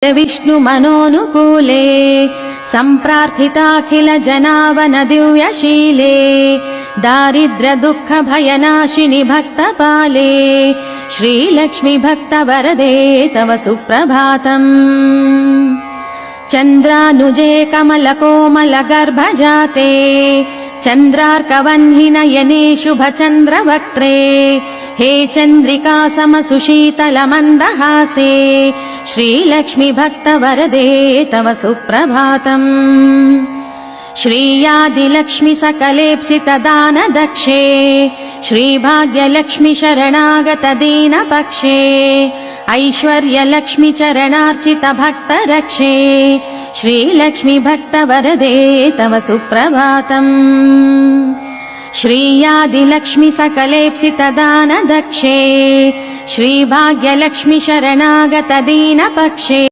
विष्णु मनोनुकूले सम्प्रार्थिताखिल जनावन दिव्यशीले दारिद्र्य दुःख भयनाशिनि भक्तपाले श्रीलक्ष्मी भक्तवरदे तव सुप्रभातम्। चन्द्रानुजे कमलकोमल गर्भजाते चन्द्रार्कवह्निनयने शुभचन्द्रवक्त्रे हे चन्द्रिका समसुशीतल मन्दहासे श्रीलक्ष्मी भक्तवरदे तव सुप्रभातम्। श्रीयादिलक्ष्मी सकलेप्सित दानदक्षे श्रीभाग्यलक्ष्मी शरणागत दीनपक्षे ऐश्वर्यलक्ष्मी चरणार्चित भक्तरक्षे श्रीलक्ष्मी भक्तवरदे तव सुप्रभातम्। श्रीयादिलक्ष्मी सकलेप्सित दानदक्षे श्रीभाग्यलक्ष्मी शरणागत दीनपक्षे